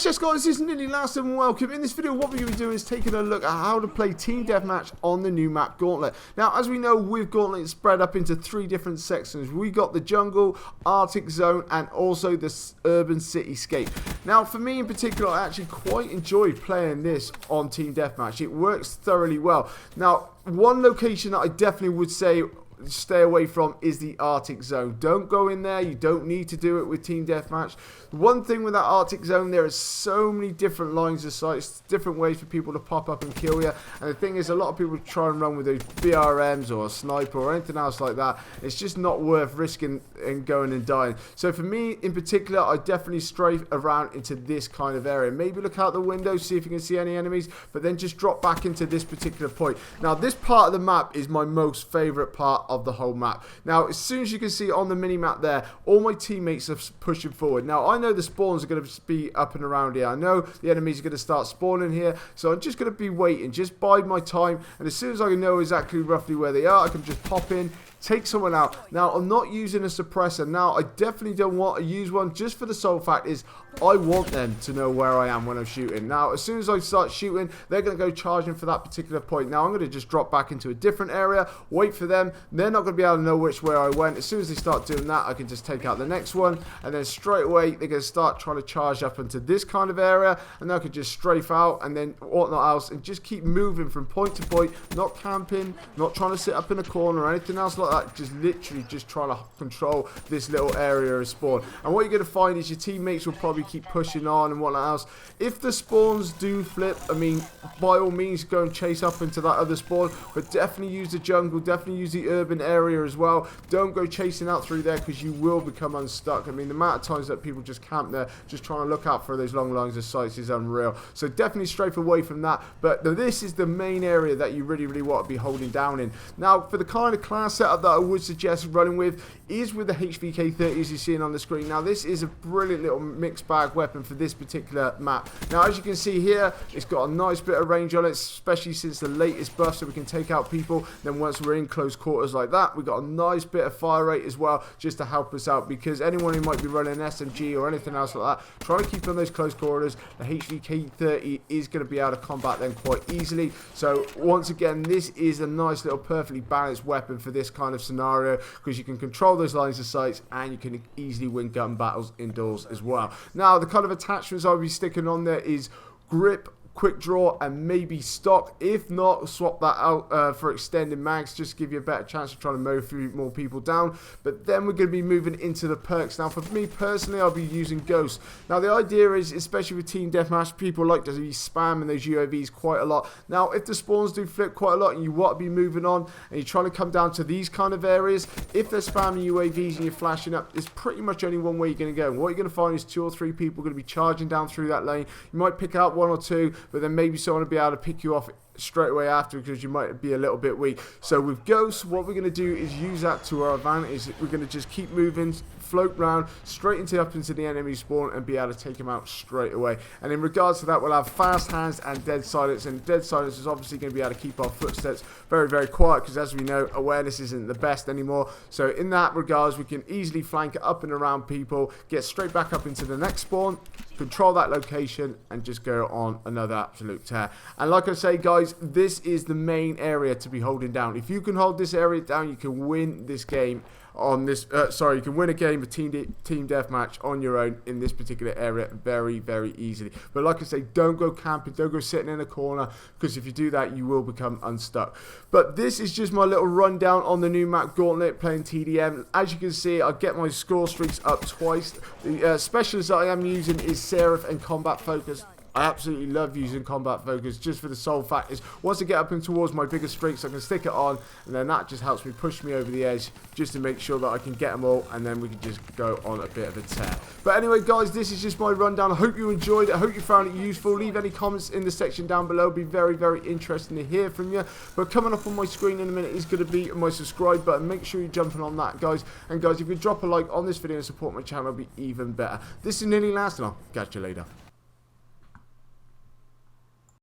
Yes guys, this is nearly last and welcome. In this video what we're going to be doing is taking a look at how to play Team Deathmatch on the new map Gauntlet. Now as we know with Gauntlet it's spread up into 3 different sections. We got the jungle, Arctic zone and also the urban cityscape. Now for me in particular I actually quite enjoyed playing this on Team Deathmatch. It works thoroughly well. Now one location that I definitely would say stay away from is the Arctic zone. Don't go in there. You don't need to do it with Team Deathmatch. One thing with that Arctic zone, there are so many different lines of sight, different ways for people to pop up and kill you. And the thing is, a lot of people try and run with those BRMs or a sniper or anything else like that. It's just not worth risking and going and dying. So for me in particular, I definitely strafe around into this kind of area. Maybe look out the window, see if you can see any enemies, but then just drop back into this particular point. Now this part of the map is my most favorite part of the whole map. Now as soon as you can see on the mini map there, all my teammates are pushing forward. Now I know the spawns are going to be up and around here. I know the enemies are going to start spawning here, so I'm just going to be waiting, just bide my time, and as soon as I know exactly roughly where they are, I can just pop in, take someone out. Now I'm not using a suppressor. Now I definitely don't want to use one, just for the sole fact is I want them to know where I am when I'm shooting. Now as soon as I start shooting, they're going to go charging for that particular point. Now I'm going to just drop back into a different area, wait for them. They're not going to be able to know which way I went. As soon as they start doing that, I can just take out the next one, and then straight away they're going to start trying to charge up into this kind of area, and I can just strafe out and then whatnot else and just keep moving from point to point, not camping, not trying to sit up in a corner or anything else like that. Just literally just trying to control this little area of spawn. And what you're going to find is your teammates will probably keep pushing on and whatnot else. If the spawns do flip, I mean, by all means go and chase up into that other spawn, but definitely use the jungle, definitely use the urban area as well. Don't go chasing out through there because you will become unstuck. I mean, the amount of times that people just camp there just trying to look out for those long lines of sights is unreal. So definitely strafe away from that, but this is the main area that you really want to be holding down in. Now for the kind of class setup that I would suggest running with is with the HVK-30 as you're seeing on the screen. Now this is a brilliant little mixed bag weapon for this particular map. Now as you can see here, it's got a nice bit of range on it, especially since the latest buff, so we can take out people. Then once we're in close quarters like that, we've got a nice bit of fire rate as well, just to help us out, because anyone who might be running an SMG or anything else like that, trying to keep on those close quarters, the HVK-30 is going to be able to combat them quite easily. So once again, this is a nice little perfectly balanced weapon for this kind of scenario, because you can control those lines of sight and you can easily win gun battles indoors as well. Now the kind of attachments I'll be sticking on there is grip, quick draw and maybe stock. If not, swap that out for extended mags, just to give you a better chance of trying to mow through more people down. But then we're going to be moving into the perks. Now for me personally, I'll be using Ghost. Now the idea is, especially with Team Deathmatch, people like to be spamming those UAVs quite a lot. Now if the spawns do flip quite a lot and you want to be moving on and you're trying to come down to these kind of areas, if they're spamming UAVs and you're flashing up, there's pretty much only one way you're going to go. And what you're going to find is 2 or 3 people going to be charging down through that lane. You might pick out 1 or 2, but then maybe someone will be able to pick you off straight away after, because you might be a little bit weak. So with Ghost, what we're going to do is use that to our advantage. We're going to just keep moving, float round straight up into the enemy spawn and be able to take them out straight away. And in regards to that, we'll have fast hands and dead silence, and dead silence is obviously going to be able to keep our footsteps very quiet, because as we know, awareness isn't the best anymore. So in that regards, we can easily flank up and around people, get straight back up into the next spawn, control that location and just go on another absolute tear. And like I say guys, this is the main area to be holding down. If you can hold this area down, you can win this game on this you can win a game of team deathmatch on your own in this particular area very easily. But like I say, don't go camping, don't go sitting in a corner, because if you do that you will become unstuck. But this is just my little rundown on the new map Gauntlet playing TDM. As you can see, I get my score streaks up twice. The specialist that I am using is Seraph and Combat Focus. I absolutely love using Combat Focus, just for the sole fact is once I get up in towards my bigger streaks, I can stick it on, and then that just helps me push me over the edge, just to make sure that I can get them all, and then we can just go on a bit of a tear. But anyway guys, this is just my rundown. I hope you enjoyed it. I hope you found it useful. Leave any comments in the section down below. It'll be very interesting to hear from you. But coming up on my screen in a minute is going to be my subscribe button. Make sure you're jumping on that guys. And guys, if you drop a like on this video and support my channel, it'll be even better. This is nearly last, and I'll catch you later.